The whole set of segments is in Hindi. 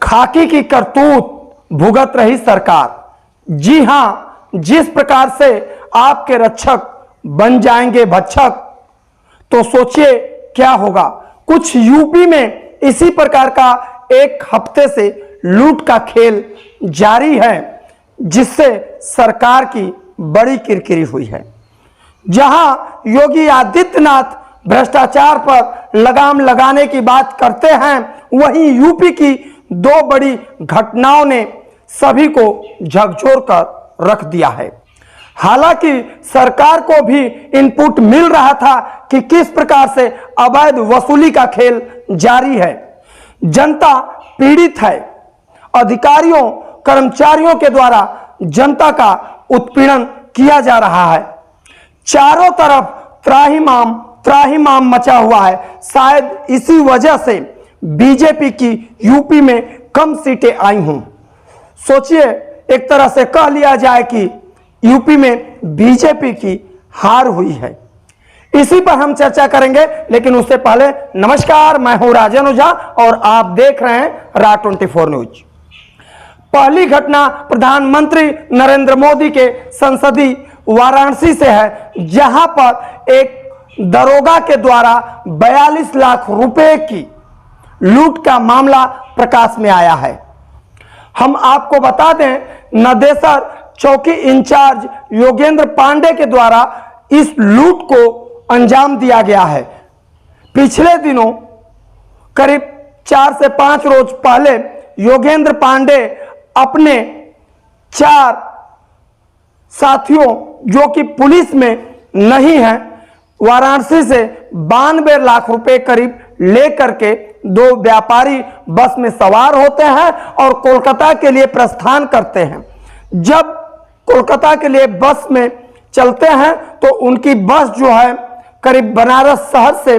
खाकी की करतूत भुगत रही सरकार। जी हां, जिस प्रकार से आपके रक्षक बन जाएंगे भक्षक, तो सोचिए क्या होगा। कुछ यूपी में इसी प्रकार का एक हफ्ते से लूट का खेल जारी है, जिससे सरकार की बड़ी किरकिरी हुई है। जहां योगी आदित्यनाथ भ्रष्टाचार पर लगाम लगाने की बात करते हैं, वहीं यूपी की दो बड़ी घटनाओं ने सभी को झकझोर कर रख दिया है। हालांकि सरकार को भी इनपुट मिल रहा था कि किस प्रकार से अवैध वसूली का खेल जारी है। जनता पीड़ित है। अधिकारियों कर्मचारियों के द्वारा जनता का उत्पीड़न किया जा रहा है। चारों तरफ त्राहिमाम मचा हुआ है। शायद इसी वजह से बीजेपी की यूपी में कम सीटें आई हों। सोचिए, एक तरह से कह लिया जाए कि यूपी में बीजेपी की हार हुई है। इसी पर हम चर्चा करेंगे, लेकिन उससे पहले नमस्कार, मैं हूं राजन ओझा और आप देख रहे हैं Ra24 न्यूज। पहली घटना प्रधानमंत्री नरेंद्र मोदी के संसदीय वाराणसी से है, जहां पर एक दरोगा के द्वारा 42 लाख रुपए की लूट का मामला प्रकाश में आया है। हम आपको बता दें, नदेसर चौकी इंचार्ज योगेंद्र पांडे के द्वारा इस लूट को अंजाम दिया गया है। पिछले दिनों करीब 4 से 5 रोज पहले योगेंद्र पांडे अपने 4 साथियों जो कि पुलिस में नहीं है, वाराणसी से 92 लाख रुपए करीब लेकर के 2 व्यापारी बस में सवार होते हैं और कोलकाता के लिए प्रस्थान करते हैं। जब कोलकाता के लिए बस में चलते हैं तो उनकी बस जो है करीब बनारस शहर से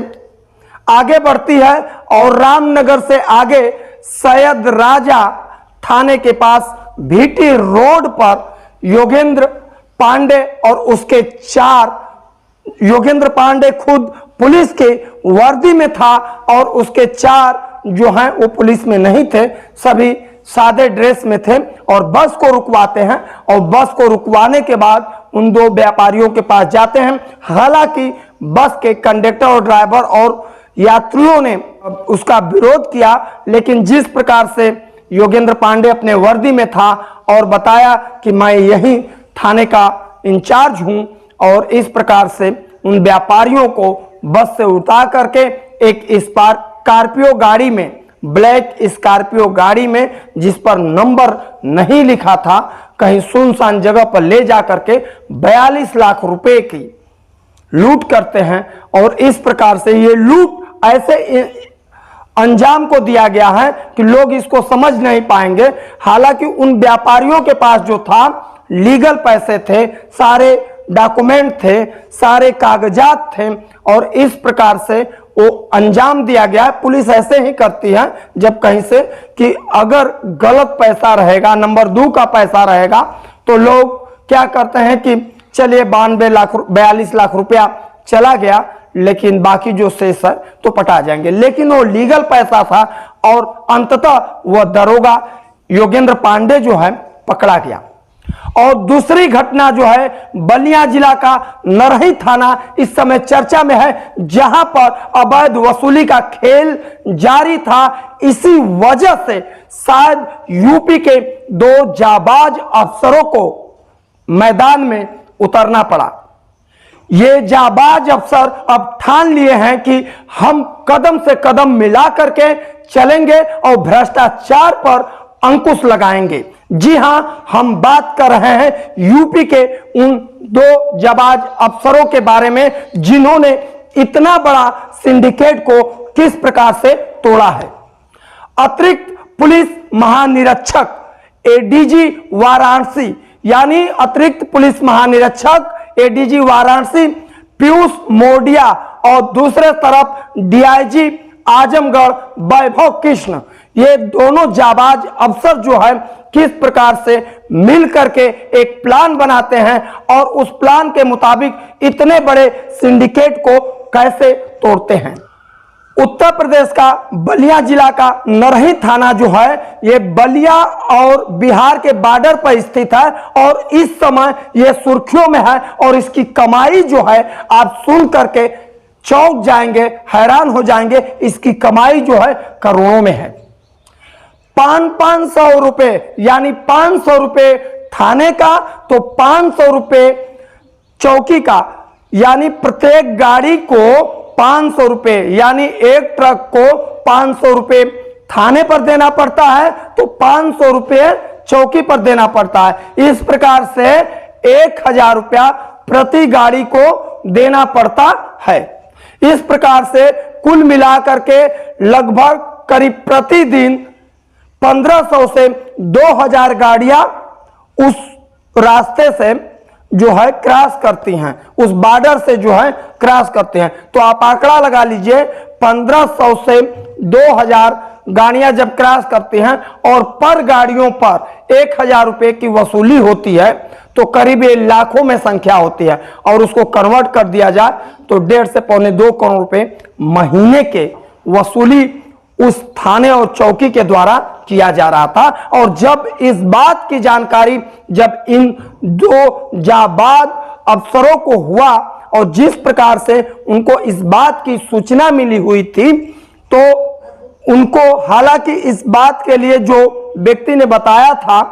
आगे बढ़ती है और रामनगर से आगे सैयद राजा थाने के पास भीटी रोड पर योगेंद्र पांडे और उसके 4, योगेंद्र पांडे खुद पुलिस के वर्दी में था और उसके 4 जो हैं वो पुलिस में नहीं थे, सभी सादे ड्रेस में थे और बस को रुकवाते हैं और बस को रुकवाने के बाद उन 2 व्यापारियों के पास जाते हैं। हालांकि बस के कंडक्टर और ड्राइवर और यात्रियों ने उसका विरोध किया, लेकिन जिस प्रकार से योगेंद्र पांडे अपने वर्दी में था और बताया कि मैं यही थाने का इंचार्ज हूं, और इस प्रकार से उन व्यापारियों को बस से उतार करके एक स्कॉर्पियो गाड़ी में, ब्लैक स्कॉर्पियो गाड़ी में, जिस पर नंबर नहीं लिखा था, कहीं सुनसान जगह पर ले जाकर के 42 लाख रुपए की लूट करते हैं। और इस प्रकार से ये लूट ऐसे अंजाम को दिया गया है कि लोग इसको समझ नहीं पाएंगे। हालांकि उन व्यापारियों के पास जो था लीगल पैसे थे, सारे डॉक्यूमेंट थे, सारे कागजात थे और इस प्रकार से वो अंजाम दिया गया। पुलिस ऐसे ही करती है जब कहीं से कि अगर गलत पैसा रहेगा, नंबर 2 का पैसा रहेगा, तो लोग क्या करते हैं कि चलिए 42 लाख रुपया चला गया, लेकिन बाकी जो शेष है तो पटा जाएंगे। लेकिन वो लीगल पैसा था और अंततः वह दरोगा योगेंद्र पांडे जो है पकड़ा गया। और दूसरी घटना जो है बलिया जिला का नरही थाना इस समय चर्चा में है, जहां पर अवैध वसूली का खेल जारी था। इसी वजह से शायद यूपी के 2 जाबाज अफसरों को मैदान में उतरना पड़ा। ये जाबाज अफसर अब ठान लिए हैं कि हम कदम से कदम मिला करके चलेंगे और भ्रष्टाचार पर अंकुश लगाएंगे। जी हां, हम बात कर रहे हैं यूपी के उन 2 जाबाज अफसरों के बारे में, जिन्होंने इतना बड़ा सिंडिकेट को किस प्रकार से तोड़ा है। अतिरिक्त पुलिस महानिरीक्षक एडीजी वाराणसी, यानी अतिरिक्त पुलिस महानिरीक्षक एडीजी वाराणसी पीयूष मोडिया और दूसरे तरफ डीआईजी आजमगढ़ वैभव कृष्ण, ये दोनों जाबाज अफसर जो है किस प्रकार से मिल करके एक प्लान बनाते हैं और उस प्लान के मुताबिक इतने बड़े सिंडिकेट को कैसे तोड़ते हैं। उत्तर प्रदेश का बलिया जिला का नरही थाना जो है ये बलिया और बिहार के बॉर्डर पर स्थित है और इस समय ये सुर्खियों में है और इसकी कमाई जो है आप सुन करके चौंक जाएंगे, हैरान हो जाएंगे। इसकी कमाई जो है करोड़ों में है। 500 रुपए यानी 500 रुपए थाने का तो 500 रुपए चौकी का, यानी प्रत्येक गाड़ी को 500 रुपए, यानी एक ट्रक को 500 रुपए थाने पर देना पड़ता है तो 500 रुपए चौकी पर देना पड़ता है। इस प्रकार से 1000 रुपया प्रति गाड़ी को देना पड़ता है। इस प्रकार से कुल मिलाकर के लगभग करीब प्रतिदिन 1500 से 2000 गाड़ियां उस रास्ते से जो है क्रॉस करती हैं, उस बॉर्डर से जो है क्रॉस करते हैं। तो आप आंकड़ा लगा लीजिए 1500 से 2000 गाड़ियां जब क्रॉस करती हैं और पर गाड़ियों पर 1000 रुपए की वसूली होती है तो करीब ये लाखों में संख्या होती है और उसको कन्वर्ट कर दिया जाए तो 1.5 से पौने 2 करोड़ रुपए महीने के वसूली उस थाने और चौकी के द्वारा किया जा रहा था। और जब इस बात की जानकारी जब इन 2 जाबाज अफसरों को हुआ और जिस प्रकार से उनको इस बात की सूचना मिली हुई थी तो उनको, हालांकि इस बात के लिए जो व्यक्ति ने बताया था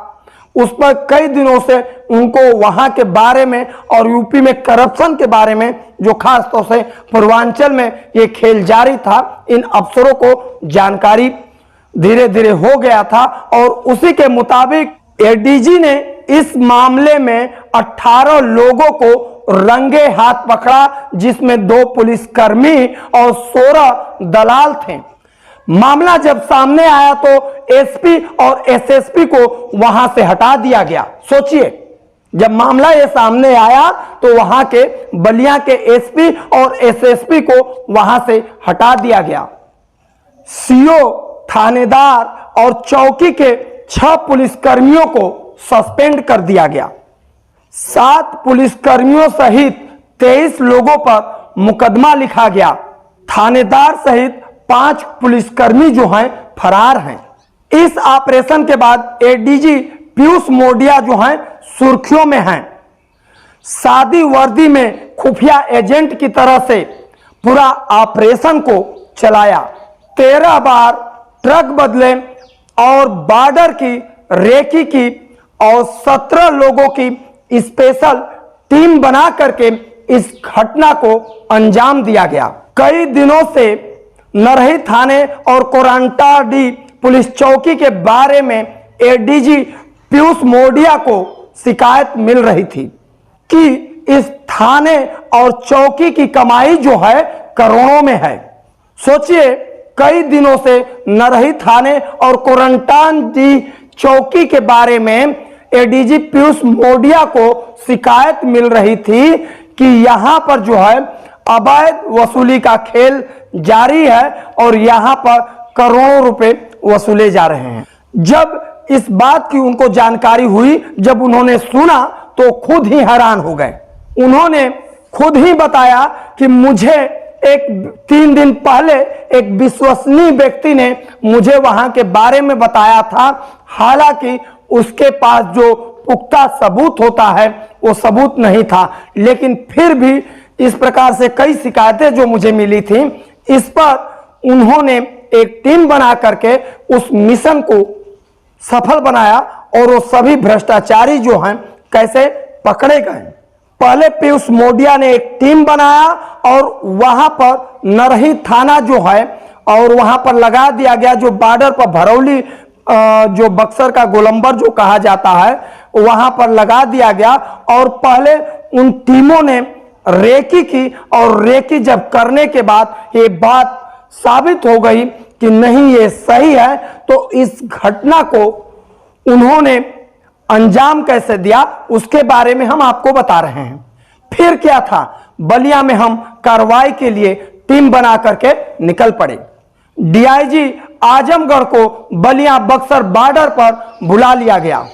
उस पर कई दिनों से उनको वहां के बारे में और यूपी में करप्शन के बारे में, जो खास तौर से पूर्वांचल में ये खेल जारी था, इन अफसरों को जानकारी धीरे धीरे हो गया था और उसी के मुताबिक एडीजी ने इस मामले में 18 लोगों को रंगे हाथ पकड़ा, जिसमें 2 पुलिसकर्मी और 16 दलाल थे। मामला जब सामने आया तो एसपी और एसएसपी को वहां से हटा दिया गया। सोचिए, जब मामला ये सामने आया तो वहां के बलिया के एसपी और एसएसपी को वहां से हटा दिया गया। सीओ, थानेदार और चौकी के 6 पुलिसकर्मियों को सस्पेंड कर दिया गया। 7 पुलिसकर्मियों सहित 23 लोगों पर मुकदमा लिखा गया। थानेदार सहित 5 पुलिसकर्मी जो हैं फरार हैं। इस ऑपरेशन के बाद एडीजी पीयूष मोडिया जो हैं सुर्खियों में हैं। सादी वर्दी में खुफिया एजेंट की तरह से पूरा ऑपरेशन को चलाया। 13 बार ट्रक बदले और बॉर्डर की रेकी की और 17 लोगों की स्पेशल टीम बना करके इस घटना को अंजाम दिया गया। कई दिनों से नरही थाने और कोरंटाडी पुलिस चौकी के बारे में एडीजी पीयूष मोडिया को शिकायत मिल रही थी कि इस थाने और चौकी की कमाई जो है करोड़ों में है। सोचिए, कई दिनों से नरही थाने और कोरंटाडी चौकी के बारे में एडीजी पीयूष मोडिया को शिकायत मिल रही थी कि यहां पर जो है अवैध वसूली का खेल जारी है और यहां पर करोड़ों रुपए वसूले जा रहे हैं। जब इस बात की उनको जानकारी हुई, जब उन्होंने सुना तो खुद ही हैरान हो गए। उन्होंने खुद ही बताया कि मुझे 3 दिन पहले एक विश्वसनीय व्यक्ति ने मुझे वहां के बारे में बताया था। हालांकि उसके पास जो पुख्ता सबूत होता है वो सबूत नहीं था, लेकिन फिर भी इस प्रकार से कई शिकायतें जो मुझे मिली थी, इस पर उन्होंने एक टीम बना करके उस मिशन को सफल बनाया और वो सभी भ्रष्टाचारी जो हैं कैसे पकड़े गए। पहले पीयूष मोडिया ने एक टीम बनाया और वहां पर नरही थाना जो है और वहां पर लगा दिया गया, जो बॉर्डर पर भरौली जो बक्सर का गोलंबर जो कहा जाता है वहां पर लगा दिया गया। और पहले उन टीमों ने रेकी की और रेकी जब करने के बाद ये बात साबित हो गई कि नहीं ये सही है, तो इस घटना को उन्होंने अंजाम कैसे दिया उसके बारे में हम आपको बता रहे हैं। फिर क्या था, बलिया में हम कार्रवाई के लिए टीम बना करके निकल पड़े। डीआईजी आजमगढ़ को बलिया बक्सर बॉर्डर पर बुला लिया गया।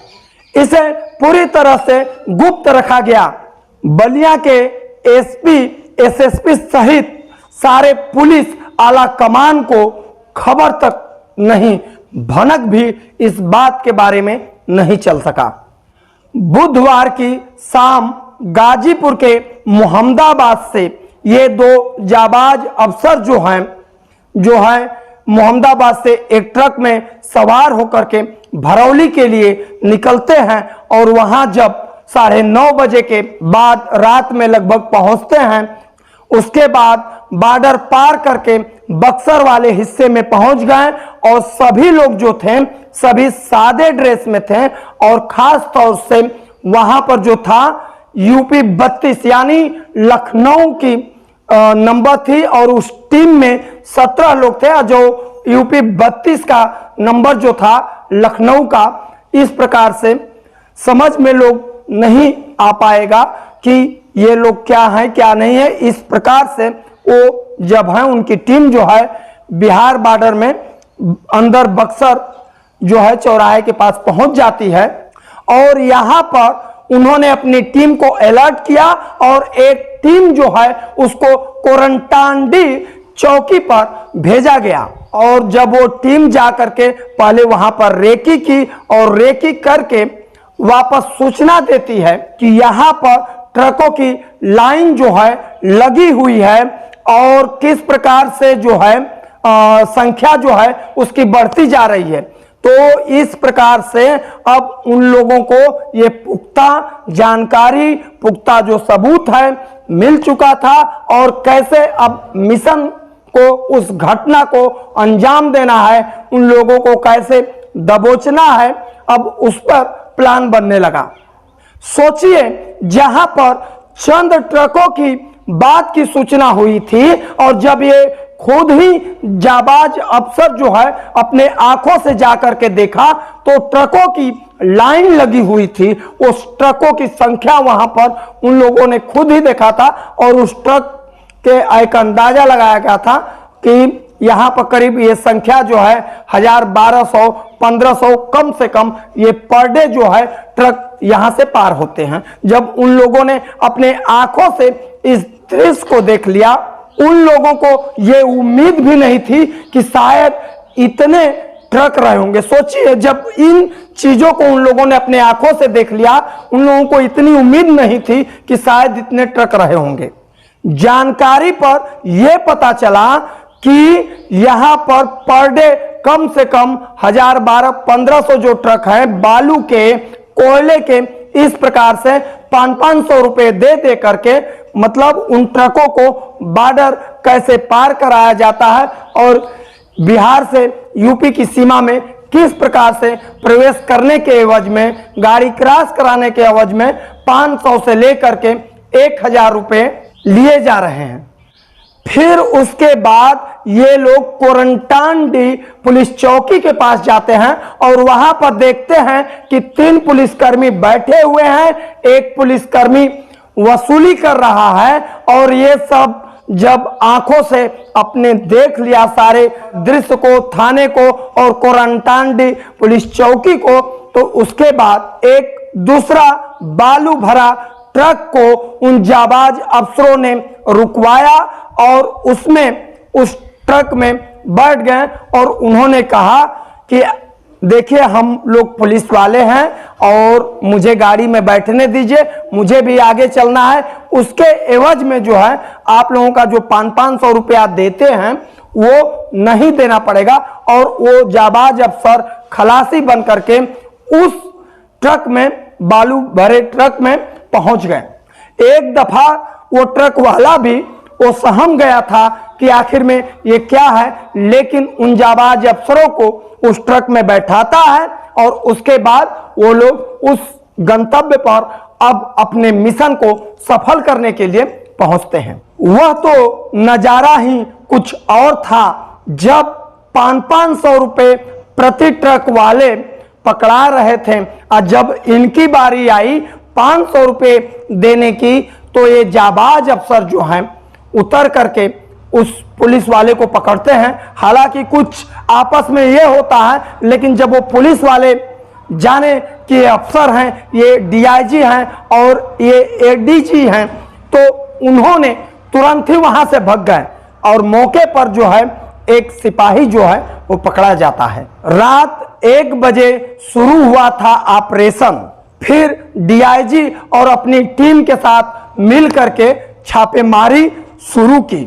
इसे पूरी तरह से गुप्त रखा गया। बलिया के एसपी, एसएसपी सहित सारे पुलिस आला कमान को खबर तक नहीं, भनक भी इस बात के बारे में नहीं चल सका। बुधवार की शाम गाजीपुर के मोहम्मदाबाद से ये दो जाबाज अफसर जो है मोहम्मदाबाद से एक ट्रक में सवार होकर के भरौली के लिए निकलते हैं और वहां जब 9:30 बजे के बाद रात में लगभग पहुंचते हैं, उसके बाद बॉर्डर पार करके बक्सर वाले हिस्से में पहुंच गए और सभी लोग जो थे सभी सादे ड्रेस में थे और खास तौर से वहां पर जो था यूपी 32 यानी लखनऊ की नंबर थी और उस टीम में 17 लोग थे जो यूपी 32 का नंबर जो था लखनऊ का। इस प्रकार से समझ में लोग नहीं आ पाएगा कि ये लोग क्या हैं क्या नहीं है। इस प्रकार से वो जब है उनकी टीम जो है बिहार बॉर्डर में अंदर बक्सर जो है चौराहे के पास पहुंच जाती है और यहां पर उन्होंने अपनी टीम को अलर्ट किया और एक टीम जो है उसको कोरंटांडी चौकी पर भेजा गया और जब वो टीम जा करके पहले वहां पर रेकी की और रेकी करके वापस सूचना देती है कि यहां पर ट्रकों की लाइन जो है लगी हुई है और किस प्रकार से जो है संख्या जो है उसकी बढ़ती जा रही है। तो इस प्रकार से अब उन लोगों को ये पुख्ता जानकारी, पुख्ता जो सबूत है मिल चुका था और कैसे अब मिशन को, उस घटना को अंजाम देना है, उन लोगों को कैसे दबोचना है, अब उस पर प्लान बनने लगा। सोचिए जहां पर चंद ट्रकों की बात की सूचना हुई थी और जब ये खुद ही जाबाज अफसर जो है अपने आंखों से जाकर के देखा तो ट्रकों की लाइन लगी हुई थी, उस ट्रकों की संख्या वहां पर उन लोगों ने खुद ही देखा था और उस ट्रक के एक अंदाजा लगाया गया था कि यहां पर करीब ये संख्या जो है 1000, 1200, 1500 कम से कम ये पर डे जो है ट्रक यहां से पार होते हैं। जब उन लोगों ने अपने आंखों से इस दृश्य को देख लिया, उन लोगों को ये उम्मीद भी नहीं थी कि शायद इतने ट्रक रहे होंगे। सोचिए जब इन चीजों को उन लोगों ने अपने आंखों से देख लिया, उन लोगों को इतनी उम्मीद नहीं थी कि शायद इतने ट्रक रहे होंगे। जानकारी पर यह पता चला कि यहां पर डे कम से कम 1000, 1200, 1500 जो ट्रक है बालू के, कोयले के, इस प्रकार से 500-500 रुपए दे करके मतलब उन ट्रकों को बॉर्डर कैसे पार कराया जाता है और बिहार से यूपी की सीमा में किस प्रकार से प्रवेश करने के एवज में, गाड़ी क्रॉस कराने के एवज में 500 से लेकर के 1000 रुपए लिए जा रहे हैं। फिर उसके बाद ये लोग कोरंटांडी पुलिस चौकी के पास जाते हैं और वहां पर देखते हैं कि 3 पुलिसकर्मी बैठे हुए हैं, एक पुलिसकर्मी वसूली कर रहा है और ये सब जब आंखों से अपने देख लिया सारे दृश्य को, थाने को और कोरंटांडी पुलिस चौकी को, तो उसके बाद एक दूसरा बालू भरा ट्रक को उन जाबाज अफसरों ने रुकवाया और उसमें उस ट्रक में बैठ गए और उन्होंने कहा कि देखिए हम लोग पुलिस वाले हैं और मुझे गाड़ी में बैठने दीजिए, मुझे भी आगे चलना है। उसके एवज में जो है आप लोगों का जो 500-500 रुपया देते हैं वो नहीं देना पड़ेगा। और वो जाबाज अफसर खलासी बन करके उस ट्रक में, बालू भरे ट्रक में पहुंच गए। एक दफा वो ट्रक वाला भी वो सहम गया था कि आखिर में ये क्या है, लेकिन उन जाबाज अफसरों को उस ट्रक में बैठाता है और उसके बाद वो लोग उस गंतव्य पर अब अपने मिशन को सफल करने के लिए पहुंचते हैं। वह तो नजारा ही कुछ और था जब 500-500 रुपए प्रति ट्रक वाले पकड़ा रहे थे और जब इनकी बारी आई 500 रुपए देने की तो ये जाबाज अफसर जो हैं उतर करके उस पुलिस वाले को पकड़ते हैं। हालांकि कुछ आपस में ये होता है, लेकिन जब वो पुलिस वाले जाने कि ये अफसर हैं, ये डीआईजी हैं और ये एडीजी हैं, तो उन्होंने तुरंत ही वहां से भाग गए। और मौके पर जो है एक सिपाही जो है वो पकड़ा जाता है। रात 1 बजे शुरू हुआ था ऑपरेशन। फिर डीआईजी और अपनी टीम के साथ मिल करके छापेमारी शुरू की।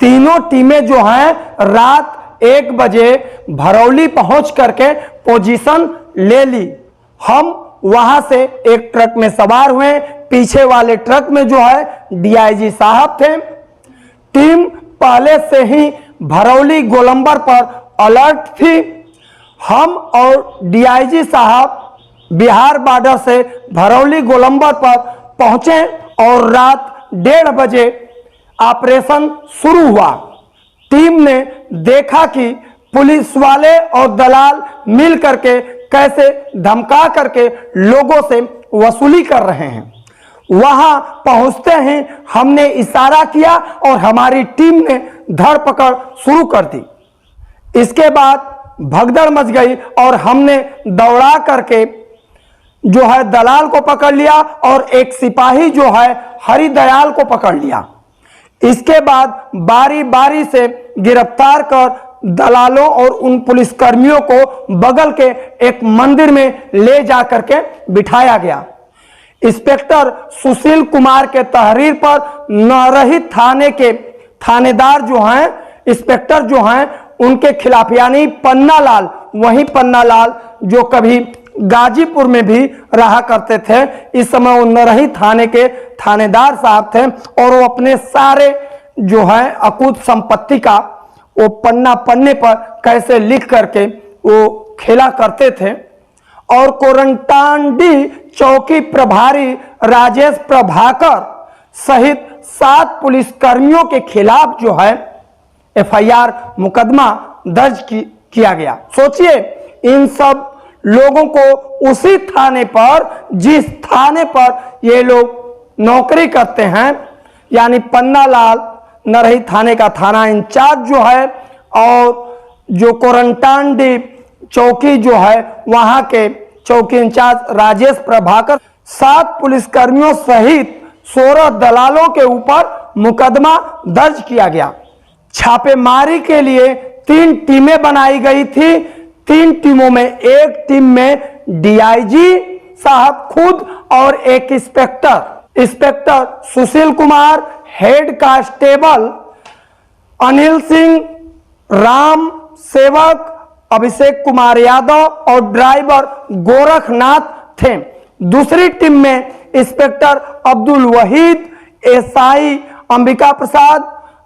तीनों टीमें जो हैं रात 1 बजे भरौली पहुंच करके पोजीशन ले ली। हम वहां से एक ट्रक में सवार हुए। पीछे वाले ट्रक में जो है डीआईजी साहब थे। टीम पहले से ही भरौली गोलंबर पर अलर्ट थी। हम और डीआईजी साहब बिहार बॉर्डर से भरौली गोलंबर पर पहुंचे और रात 1:30 बजे ऑपरेशन शुरू हुआ। टीम ने देखा कि पुलिस वाले और दलाल मिल करके कैसे धमका करके लोगों से वसूली कर रहे हैं। वहां पहुंचते ही हमने इशारा किया और हमारी टीम ने धरपकड़ शुरू कर दी। इसके बाद भगदड़ मच गई और हमने दौड़ा करके जो है दलाल को पकड़ लिया और एक सिपाही जो है हरिदयाल को पकड़ लिया। इसके बाद बारी बारी से गिरफ्तार कर दलालों और उन पुलिसकर्मियों को बगल के एक मंदिर में ले जा करके बिठाया गया। इंस्पेक्टर सुशील कुमार के तहरीर पर नरही थाने के थानेदार जो हैं, इंस्पेक्टर जो हैं, उनके खिलाफ यानी पन्नालाल, वही पन्नालाल जो कभी गाजीपुर में भी रहा करते थे, इस समय वो नरही थाने के थानेदार साहब थे और वो अपने सारे जो है अकूत संपत्ति का वो पन्ने पर कैसे लिख करके वो खेला करते थे। और कोरंटांडी चौकी प्रभारी राजेश प्रभाकर सहित 7 पुलिसकर्मियों के खिलाफ जो है एफआईआर मुकदमा दर्ज किया गया। सोचिए, इन सब लोगों को उसी थाने पर, जिस थाने पर ये लोग नौकरी करते हैं, यानी पन्नालाल नरही थाने का थाना इंचार्ज जो है और जो कोरंटांडी चौकी जो है वहां के चौकी इंचार्ज राजेश प्रभाकर, 7 पुलिसकर्मियों सहित 16 दलालों के ऊपर मुकदमा दर्ज किया गया। छापेमारी के लिए 3 टीमें बनाई गई थी। 3 टीमों में एक टीम में डीआईजी साहब खुद और एक inspector Sushil Kumar, head constable Anil Singh, Ram सेवक अभिषेक कुमार यादव और ड्राइवर गोरखनाथ थे। दूसरी टीम में इंस्पेक्टर अब्दुल वहीद, एसआई अंबिका प्रसाद,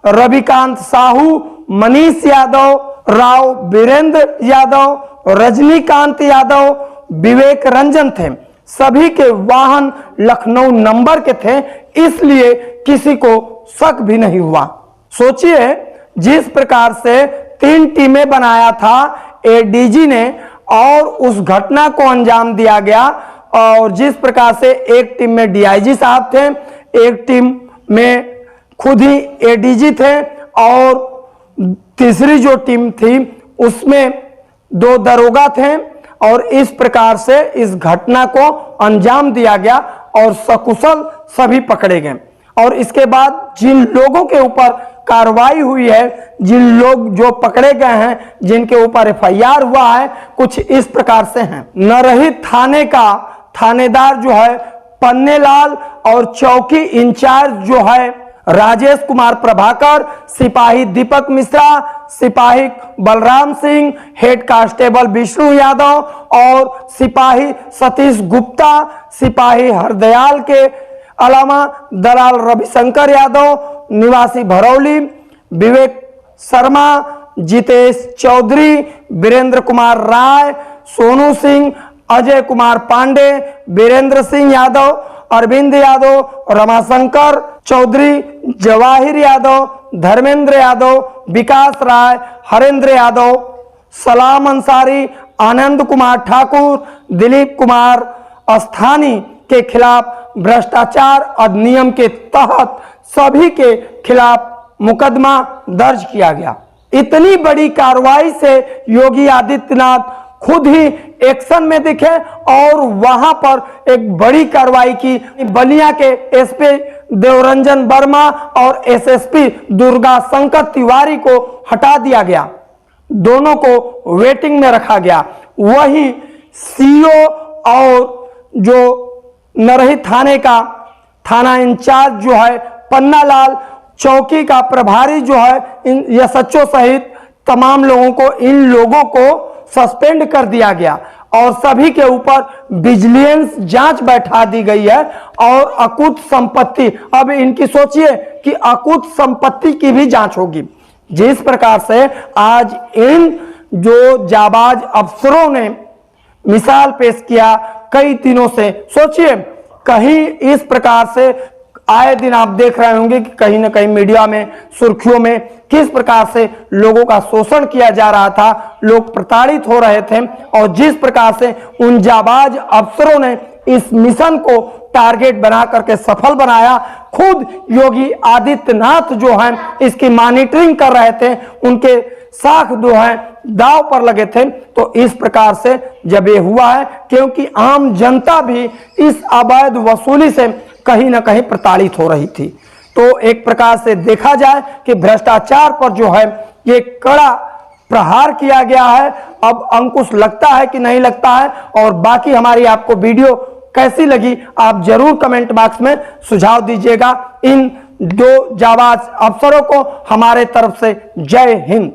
रविकांत साहू, मनीष यादव, राव वीरेंद्र यादव, रजनीकांत यादव, विवेक रंजन थे। सभी के वाहन लखनऊ नंबर के थे, इसलिए किसी को शक भी नहीं हुआ। सोचिए, जिस प्रकार से 3 टीमें बनाया था एडीजी ने और उस घटना को अंजाम दिया गया, और जिस प्रकार से एक टीम में डीआईजी साहब थे, एक टीम में खुद ही एडीजी थे और तीसरी जो टीम थी उसमें 2 दरोगा थे। और इस प्रकार से इस घटना को अंजाम दिया गया और सकुशल सभी पकड़े गए। और इसके बाद जिन लोगों के ऊपर कार्रवाई हुई है, जिन लोग जो पकड़े गए हैं, जिनके ऊपर एफआईआर हुआ है, कुछ इस प्रकार से हैं। नरही थाने का थानेदार जो है पन्नेलाल और चौकी इंचार्ज जो है राजेश कुमार प्रभाकर, सिपाही दीपक मिश्रा, सिपाही बलराम सिंह, हेड कांस्टेबल विष्णु यादव और सिपाही सतीश गुप्ता, सिपाही हरदयाल के अलावा दलाल रविशंकर यादव निवासी भरौली, विवेक शर्मा, जितेश चौधरी, वीरेंद्र कुमार राय, सोनू सिंह, अजय कुमार पांडे, वीरेंद्र सिंह यादव, अरविंद यादव, रमाशंकर चौधरी, जवाहिर यादव, धर्मेंद्र यादव, विकास राय, हरेंद्र यादव, सलाम अंसारी, आनंद कुमार ठाकुर, दिलीप कुमार अस्थानी के खिलाफ भ्रष्टाचार अधिनियम के तहत सभी के खिलाफ मुकदमा दर्ज किया गया। इतनी बड़ी कार्रवाई से योगी आदित्यनाथ खुद ही एक्शन में दिखे और वहां पर एक बड़ी कार्रवाई की। बलिया के एसपी देवरंजन वर्मा और एसएसपी दुर्गा शंकर तिवारी को हटा दिया गया, दोनों को वेटिंग में रखा गया। वहीं सीओ और जो नरही थाने का थाना इंचार्ज जो है पन्नालाल, चौकी का प्रभारी जो है इन एसएचओ सहित तमाम लोगों को, इन लोगों को सस्पेंड कर दिया गया और सभी के ऊपर विजिलेंस जांच बैठा दी गई है। और अकुत संपत्ति, अब इनकी सोचिए कि अकुत संपत्ति की भी जांच होगी। जिस प्रकार से आज इन जो जाबाज अफसरों ने मिसाल पेश किया कई दिनों से, सोचिए कहीं इस प्रकार से आए दिन आप देख रहे होंगे कि कहीं ना कहीं मीडिया में सुर्खियों में किस प्रकार से लोगों का शोषण किया जा रहा था, लोग प्रताड़ित हो रहे थे। और जिस प्रकार से उन जाबाज अफसरों ने इस मिशन को टारगेट बना करके सफल बनाया, खुद योगी आदित्यनाथ जो हैं इसकी मॉनिटरिंग कर रहे थे, उनके साख जो है दाव पर लगे थे। तो इस प्रकार से जब ये हुआ है, क्योंकि आम जनता भी इस अवैध वसूली से कहीं ना कहीं प्रताड़ित हो रही थी। तो एक प्रकार से देखा जाए कि भ्रष्टाचार पर जो है ये कड़ा प्रहार किया गया है। अब अंकुश लगता है कि नहीं लगता है, और बाकी हमारी आपको वीडियो कैसी लगी आप जरूर कमेंट बॉक्स में सुझाव दीजिएगा। इन दो जाबाज अफसरों को हमारे तरफ से जय हिंद।